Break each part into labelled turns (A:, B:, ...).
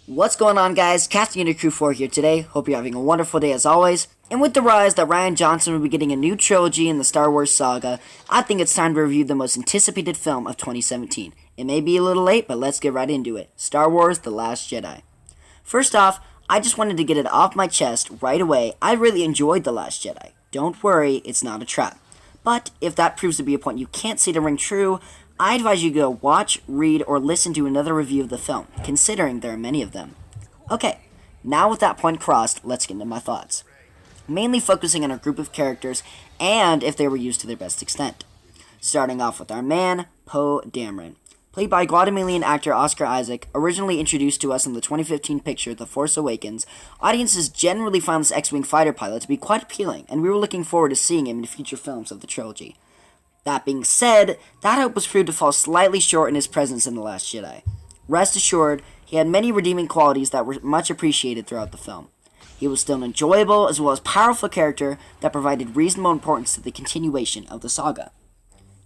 A: What's going on, guys? Casting into Crew 4 here today. Hope you're having a wonderful day as always. And with the rise that Rian Johnson will be getting a new trilogy in the Star Wars saga, I think it's time to review the most anticipated film of 2017. It may be a little late, but let's get right into it. Star Wars: The Last Jedi. First off, I just wanted to get it off my chest right away. I really enjoyed The Last Jedi. Don't worry, it's not a trap. But if that proves to be a point you can't see to ring true, I advise you to go watch, read, or listen to another review of the film, considering there are many of them. Okay, now with that point crossed, let's get into my thoughts. Mainly focusing on a group of characters, and if they were used to their best extent. Starting off with our man, Poe Dameron. Played by Guatemalan actor Oscar Isaac, originally introduced to us in the 2015 picture The Force Awakens, audiences generally found this X-Wing fighter pilot to be quite appealing, and we were looking forward to seeing him in future films of the trilogy. That being said, that hope was proved to fall slightly short in his presence in The Last Jedi. Rest assured, he had many redeeming qualities that were much appreciated throughout the film. He was still an enjoyable as well as powerful character that provided reasonable importance to the continuation of the saga.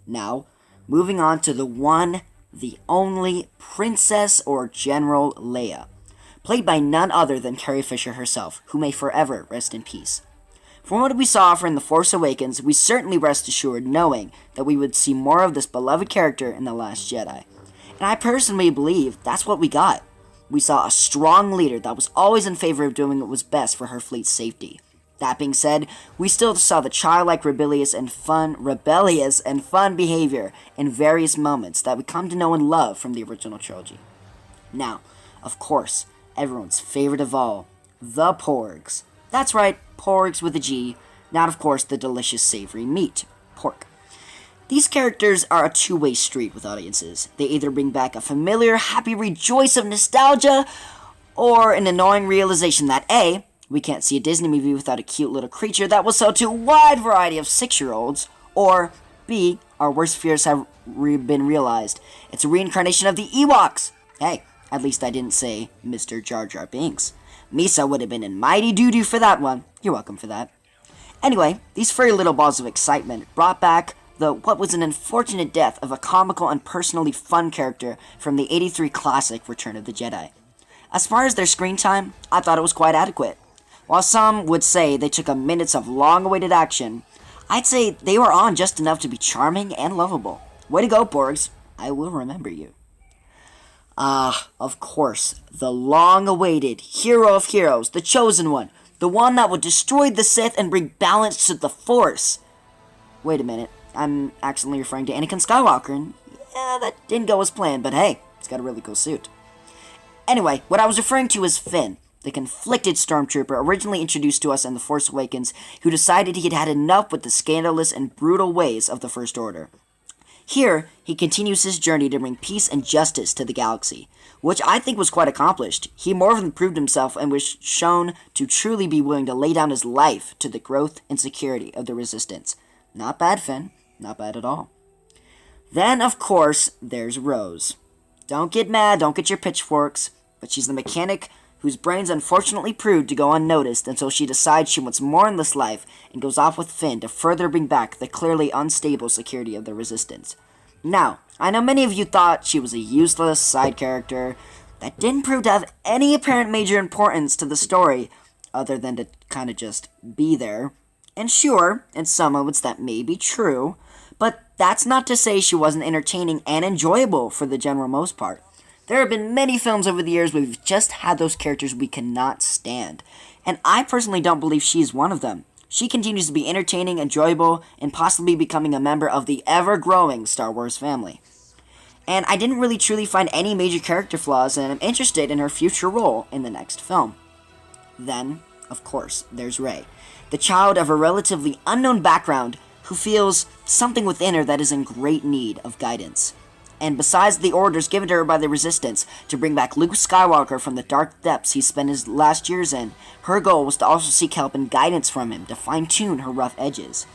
A: Now, moving on to the one, the only Princess or General Leia, played by none other than Carrie Fisher herself, who may forever rest in peace. From what we saw of her in The Force Awakens, we certainly rest assured knowing that we would see more of this beloved character in The Last Jedi. And I personally believe that's what we got. We saw a strong leader that was always in favor of doing what was best for her fleet's safety. That being said, we still saw the childlike rebellious and fun behavior in various moments that we come to know and love from the original trilogy. Now, of course, everyone's favorite of all, the Porgs. That's right, Porgs with a G, not of course the delicious savory meat, pork. These characters are a two-way street with audiences. They either bring back a familiar, happy rejoice of nostalgia, or an annoying realization that A, we can't see a Disney movie without a cute little creature that will sell to a wide variety of 6-year-olds, or B, our worst fears have been realized. It's a reincarnation of the Ewoks. Hey, at least I didn't say Mr. Jar Jar Binks. Misa would have been in mighty doo-doo for that one. You're welcome for that. Anyway, these furry little balls of excitement brought back what was an unfortunate death of a comical and personally fun character from the '83 classic Return of the Jedi. As far as their screen time, I thought it was quite adequate. While some would say they took minutes of long-awaited action, I'd say they were on just enough to be charming and lovable. Way to go, Porgs. I will remember you. Of course, the long-awaited hero of heroes, the chosen one, the one that would destroy the Sith and bring balance to the Force. Wait a minute, I'm accidentally referring to Anakin Skywalker, and yeah, that didn't go as planned, but hey, he's got a really cool suit. Anyway, what I was referring to is Finn, the conflicted stormtrooper originally introduced to us in The Force Awakens, who decided he'd had enough with the scandalous and brutal ways of the First Order. Here, he continues his journey to bring peace and justice to the galaxy, which I think was quite accomplished. He more than proved himself and was shown to truly be willing to lay down his life to the growth and security of the Resistance. Not bad, Finn. Not bad at all. Then, of course, there's Rose. Don't get mad, don't get your pitchforks, but she's the mechanic whose brains unfortunately proved to go unnoticed until she decides she wants more in this life and goes off with Finn to further bring back the clearly unstable security of the Resistance. Now, I know many of you thought she was a useless side character that didn't prove to have any apparent major importance to the story other than to kind of just be there. And sure, in some moments that may be true, but that's not to say she wasn't entertaining and enjoyable for the general most part. There have been many films over the years where we've just had those characters we cannot stand, and I personally don't believe she's one of them. She continues to be entertaining, enjoyable, and possibly becoming a member of the ever-growing Star Wars family. And I didn't really truly find any major character flaws, and I'm interested in her future role in the next film. Then, of course, there's Rey, the child of a relatively unknown background who feels something within her that is in great need of guidance. And besides the orders given to her by the Resistance to bring back Luke Skywalker from the dark depths he spent his last years in, her goal was to also seek help and guidance from him to fine-tune her rough edges.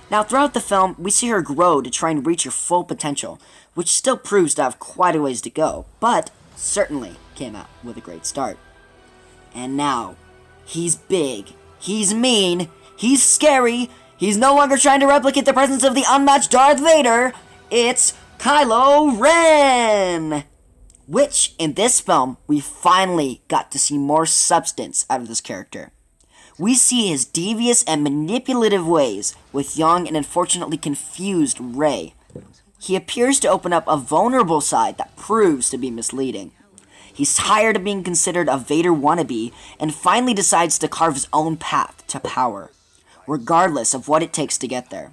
A: Now, throughout the film, we see her grow to try and reach her full potential, which still proves to have quite a ways to go, but certainly came out with a great start. And now, he's big, he's mean, he's scary, he's no longer trying to replicate the presence of the unmatched Darth Vader. It's Kylo Ren! Which, in this film, we finally got to see more substance out of this character. We see his devious and manipulative ways with young and unfortunately confused Rey. He appears to open up a vulnerable side that proves to be misleading. He's tired of being considered a Vader wannabe and finally decides to carve his own path to power, regardless of what it takes to get there.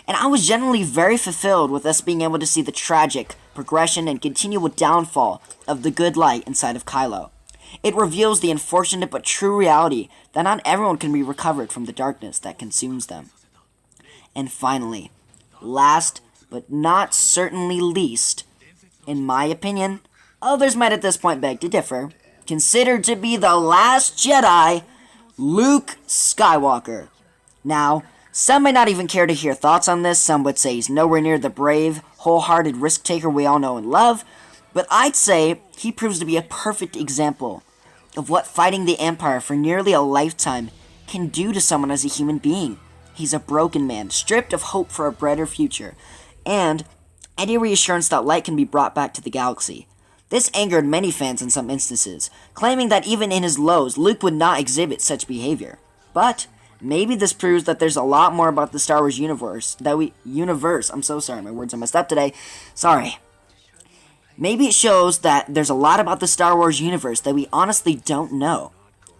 A: And I was generally very fulfilled with us being able to see the tragic progression and continual downfall of the good light inside of Kylo. It reveals the unfortunate but true reality that not everyone can be recovered from the darkness that consumes them. And finally, last but not certainly least, in my opinion, others might at this point beg to differ, considered to be the last Jedi, Luke Skywalker. Now, some may not even care to hear thoughts on this. Some would say he's nowhere near the brave, wholehearted risk-taker we all know and love. But I'd say he proves to be a perfect example of what fighting the Empire for nearly a lifetime can do to someone as a human being. He's a broken man, stripped of hope for a brighter future, and any reassurance that light can be brought back to the galaxy. This angered many fans in some instances, claiming that even in his lows, Luke would not exhibit such behavior. But maybe this proves that there's a lot more about the Star Wars universe I'm so sorry, my words are messed up today. Sorry. Maybe it shows that there's a lot about the Star Wars universe that we honestly don't know.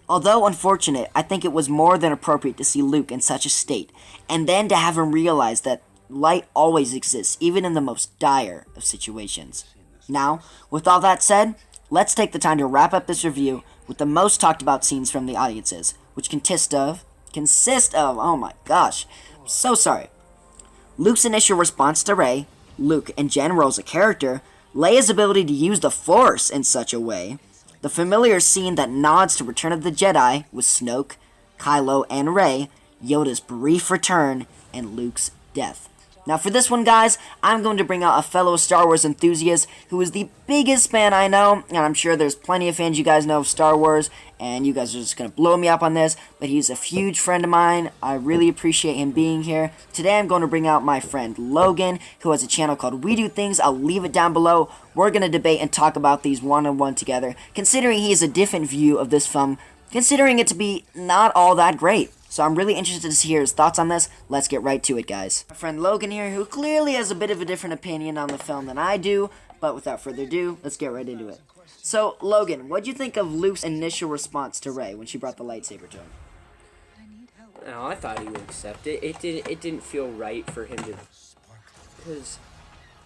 A: Although unfortunate, I think it was more than appropriate to see Luke in such a state, and then to have him realize that light always exists, even in the most dire of situations. Now, with all that said, let's take the time to wrap up this review with the most talked about scenes from the audiences, which consist of, oh my gosh, I'm so sorry. Luke's initial response to Rey, Luke in general as a character, Leia's ability to use the Force in such a way, the familiar scene that nods to Return of the Jedi with Snoke, Kylo, and Rey, Yoda's brief return, and Luke's death. Now for this one, guys, I'm going to bring out a fellow Star Wars enthusiast who is the biggest fan I know, and I'm sure there's plenty of fans you guys know of Star Wars, and you guys are just going to blow me up on this, but he's a huge friend of mine. I really appreciate him being here. Today I'm going to bring out my friend Logan, who has a channel called We Do Things. I'll leave it down below. We're going to debate and talk about these one-on-one together, considering he has a different view of this film, considering it to be not all that great. So I'm really interested to hear his thoughts on this. Let's get right to it, guys. My friend Logan here, who clearly has a bit of a different opinion on the film than I do, but without further ado, let's get right into it. So, Logan, what'd you think of Luke's initial response to Rey when she brought the lightsaber to him?
B: No, I thought he would accept it. It didn't feel right for him to, because,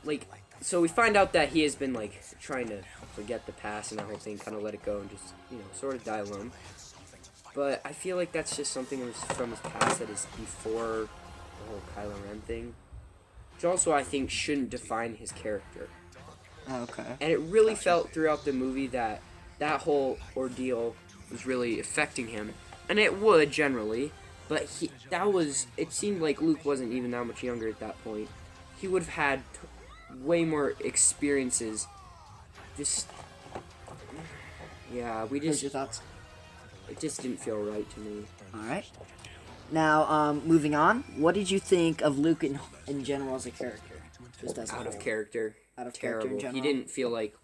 B: like, so we find out that he has been, like, trying to forget the past and that whole thing, kind of let it go and just, you know, sort of die alone. But I feel like that's just something from his past that is before the whole Kylo Ren thing. Which also, I think, shouldn't define his character.
A: Okay.
B: And it really felt throughout the movie that that whole ordeal was really affecting him. And it would, generally. But it seemed like Luke wasn't even that much younger at that point. He would have had way more experiences.
A: What's your thoughts?
B: It just didn't feel right to me.
A: Alright. Now, moving on, what did you think of Luke in general as a character? Just as
B: Out of character.
A: Out of
B: Terrible.
A: character in general?
B: He didn't feel like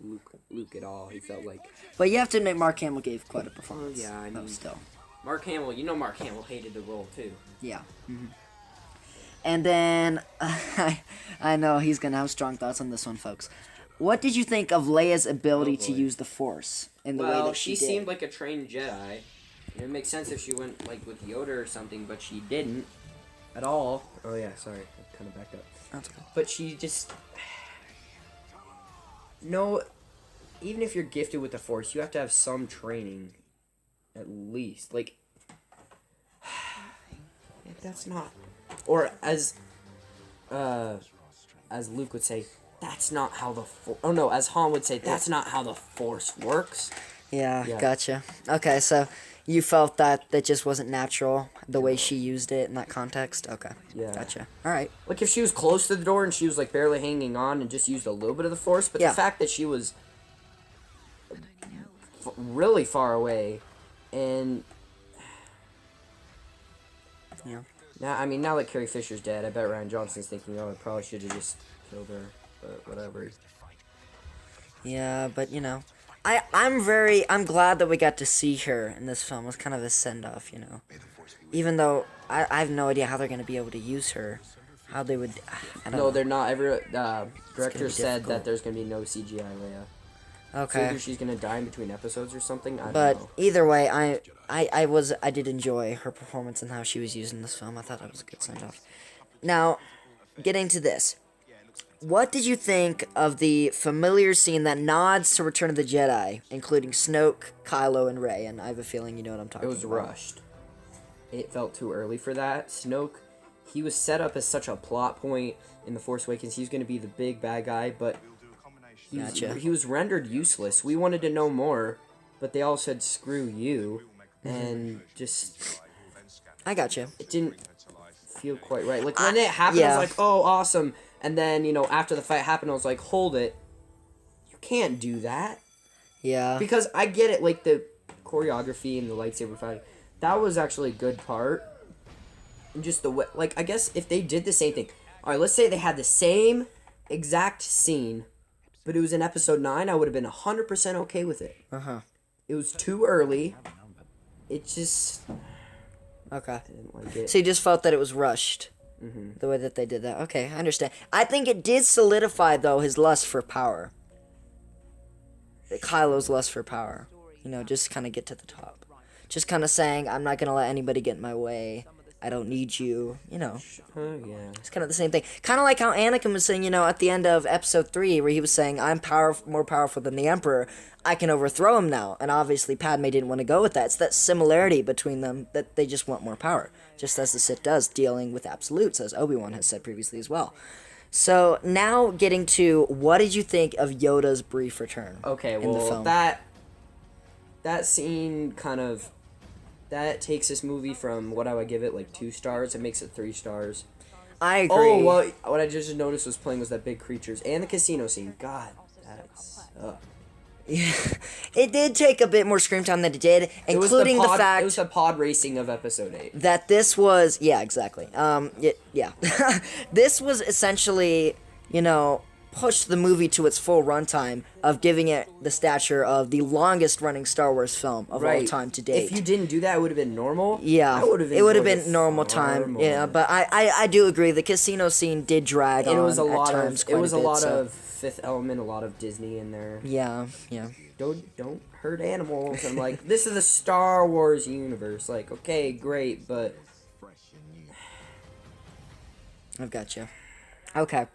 B: Luke at all. He felt like...
A: But you have to admit, Mark Hamill gave quite a performance.
B: Yeah, I mean...
A: Still.
B: Mark Hamill hated the role, too.
A: Yeah. Mm-hmm. And then, I know he's going to have strong thoughts on this one, folks. What did you think of Leia's ability to use the Force in the way that she did?
B: She seemed like a trained Jedi. It makes sense if she went, like, with Yoda or something, but she didn't at all. Oh, yeah, sorry. I kind of backed up.
A: That's okay.
B: But she just... No, even if you're gifted with the Force, you have to have some training, at least. Like, that's not... Or as Luke would say, that's not how the Force... Oh, no, as Han would say, that's not how the Force works.
A: Yeah, gotcha. Okay, so you felt that just wasn't natural, the way she used it in that context? Okay,
B: yeah.
A: Gotcha. Alright.
B: Like, if she was close to the door and she was, like, barely hanging on and just used a little bit of the Force, but the fact that she was really far away, and...
A: Yeah.
B: Now that Carrie Fisher's dead, I bet Ryan Johnson's thinking, oh, I probably should have just killed her, but whatever.
A: Yeah, but I'm glad that we got to see her in this film. It was kind of a send-off, Even though I have no idea how they're going to be able to use her. How they would, I don't know.
B: No, they're not. Every director said
A: difficult.
B: that there's going to be no CGI Leia.
A: Okay.
B: So either she's going to die in between episodes or something. I don't
A: But
B: know.
A: either way, I did enjoy her performance and how she was used in this film. I thought that was a good send-off. Now, getting to this. What did you think of the familiar scene that nods to Return of the Jedi, including Snoke, Kylo, and Rey? And I have a feeling you know what I'm talking about.
B: It was rushed. It felt too early for that. Snoke, he was set up as such a plot point in The Force Awakens. He's going to be the big bad guy, but he was rendered useless. We wanted to know more, but they all said, screw you. And just...
A: I gotcha.
B: It didn't feel quite right. Like, when it happened, I was like, oh, awesome. And then, after the fight happened, I was like, hold it. You can't do that.
A: Yeah.
B: Because I get it, like, the choreography and the lightsaber fight, that was actually a good part. And just the way, like, I guess if they did the same thing. Alright, let's say they had the same exact scene, but it was in episode 9, I would have been 100% okay with it.
A: Uh-huh.
B: It was too early. It just...
A: Okay.
B: I didn't like it.
A: So you just felt that it was rushed.
B: Mm-hmm.
A: The way that they did that. Okay, I understand. I think it did solidify, though, his lust for power. Kylo's lust for power. Just kind of get to the top. Just kind of saying, I'm not going to let anybody get in my way. I don't need you.
B: Yeah.
A: It's kind of the same thing. Kind of like how Anakin was saying, at the end of episode 3, where he was saying, I'm more powerful than the Emperor. I can overthrow him now. And obviously, Padme didn't want to go with that. It's that similarity between them that they just want more power. Just as the Sith does, dealing with absolutes, as Obi-Wan has said previously as well. So, now getting to, what did you think of Yoda's brief return in the film?
B: That scene kind of... That takes this movie from, what I would give it, like 2 stars. It makes it 3 stars.
A: I agree.
B: Oh, well, what I just noticed was playing was that big creatures. And the casino scene. God, that sucked.
A: Yeah, it did take a bit more screen time than it did, including the fact...
B: It was the pod racing of episode 8.
A: That this was... Yeah, exactly. Yeah. This was essentially, pushed the movie to its full runtime of giving it the stature of the longest-running Star Wars film of all time to date.
B: If you didn't do that, it would have been normal?
A: Yeah, it would have been normal time. Yeah, but I do agree. The casino scene did drag on at times quite a bit.
B: It was a lot of Fifth Element, a lot of Disney in there.
A: Yeah.
B: Don't hurt animals. I'm like, this is the Star Wars universe. Like, okay, great, but...
A: I've got you. Okay.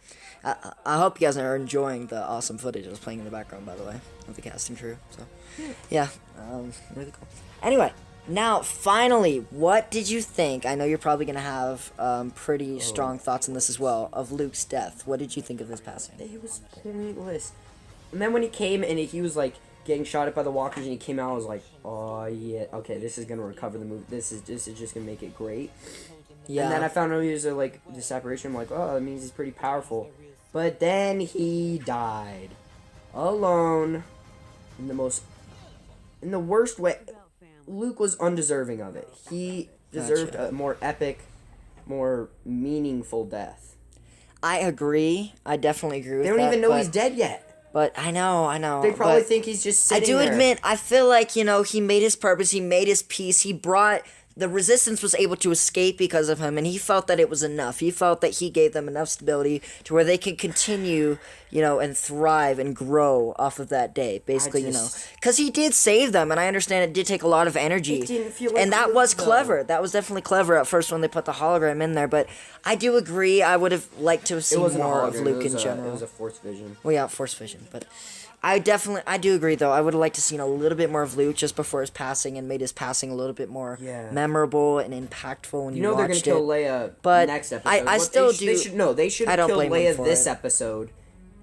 A: I hope you guys are enjoying the awesome footage that was playing in the background, by the way, of the casting crew. So, yeah, really cool. Anyway, now, finally, what did you think? I know you're probably going to have pretty strong thoughts on this as well, of Luke's death. What did you think of his passing?
B: It was pointless. And then when he came and he was, like, getting shot at by the walkers and he came out, I was like, oh, yeah, okay, this is going to recover the movie. This is just going to make it great. Yeah. And then I found out he was, like, the separation. I'm like, oh, that means he's pretty powerful. But then he died. Alone. In the worst way. Luke was undeserving of it. He deserved a more epic, more meaningful death.
A: I agree. I definitely agree with that.
B: They don't even know he's dead yet.
A: But I know.
B: They probably think he's just sitting there.
A: I do admit, I feel like, he made his purpose, he made his peace, he brought... The Resistance was able to escape because of him, and he felt that it was enough. He felt that he gave them enough stability to where they could continue, and thrive and grow off of that day. Basically, because he did save them, and I understand it did take a lot of energy.
B: It didn't feel like
A: and that was clever. That was definitely clever at first when they put the hologram in there, but I do agree. I would have liked to have seen more of Luke in general.
B: It was a Force vision.
A: Well, yeah, Force vision, but... I do agree, though. I would have liked to seen a little bit more of Luke just before his passing and made his passing a little bit more memorable and impactful when you watched it.
B: They're going to kill Leia
A: but
B: next episode.
A: I still do...
B: They should kill Leia this episode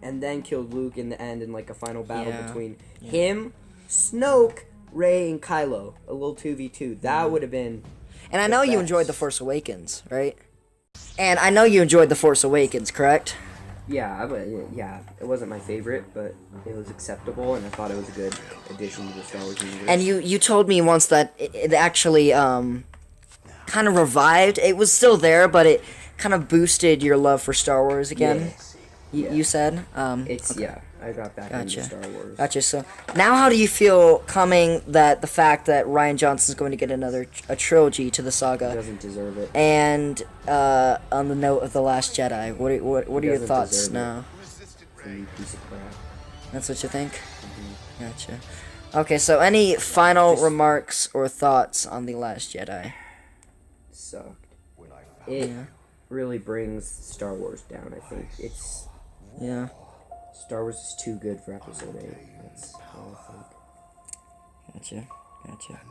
B: and then kill Luke in the end in, like, a final battle between him, Snoke, Rey, and Kylo. A little 2v2. That would have been...
A: And I know you enjoyed The Force Awakens, right? And I know you enjoyed The Force Awakens, correct?
B: Yeah, it wasn't my favorite, but it was acceptable, and I thought it was a good addition to the Star Wars universe.
A: And you told me once that it actually kind of revived. It was still there, but it kind of boosted your love for Star Wars again. You said.
B: It's
A: okay.
B: I got back into Star Wars.
A: Gotcha. So now, how do you feel coming that the fact that Rian Johnson's going to get a trilogy to the saga?
B: He doesn't deserve it.
A: And on the note of The Last Jedi, what are your thoughts now?
B: Piece of crap.
A: That's what you think? Mm-hmm. Gotcha. Okay, so any final remarks or thoughts on The Last Jedi?
B: Sucked. It really brings Star Wars down, I think. It's...
A: Yeah.
B: Star Wars is too good for Episode 8. That's all I think.
A: Gotcha.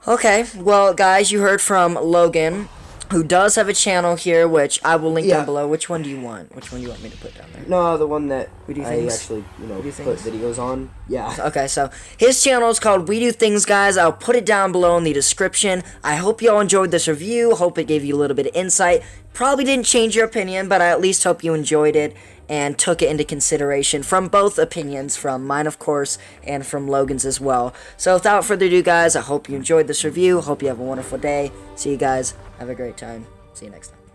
A: Okay, well, guys, you heard from Logan, who does have a channel here, which I will link down below. Which one do you want? Which one do you want me to put down there?
B: No, the one that
A: We Do
B: I
A: Things?
B: actually, put videos on. Yeah.
A: Okay, so his channel is called We Do Things, guys. I'll put it down below in the description. I hope y'all enjoyed this review. Hope it gave you a little bit of insight. Probably didn't change your opinion, but I at least hope you enjoyed it and took it into consideration from both opinions, from mine, of course, and from Logan's as well. So without further ado, guys, I hope you enjoyed this review. Hope you have a wonderful day. See you guys. Have a great time. See you next time.